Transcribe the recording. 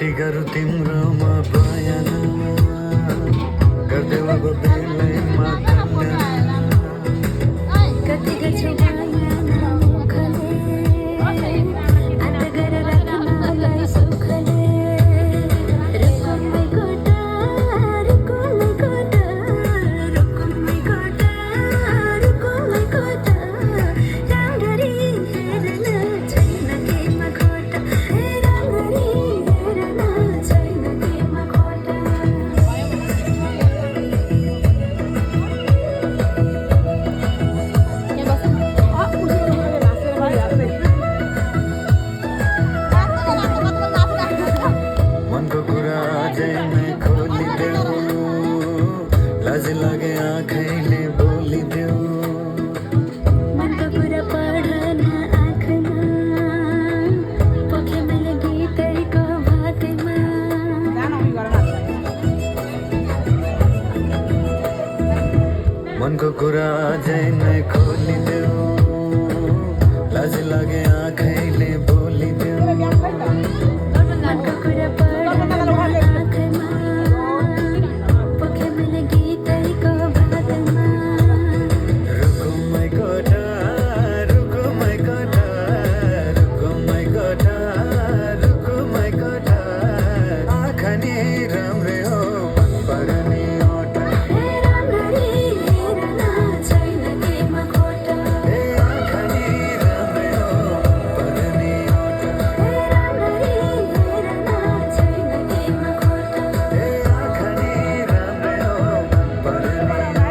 कति गरौँ तिम्रोमा बयान गर्दै अब बेलैमा कति गर्छौ माया मुखले अन्त गरेर राख्नलाई सुखले रुकुमै कोटा रुकुमै कोटा रुकुमै कोटा रुकुमै कोटा राम्ररी हेर्न छैन केमा खोटा राम्ररी हेर्न छैन केमा खोटा मनको कुरा अझै नै खोलिदेऊ लाज लागे आँखैले बोलिदेऊ मनको कुरा पढ्न आँखमा पोखे मैले गीतैको भातैमा मनको कुरा अझै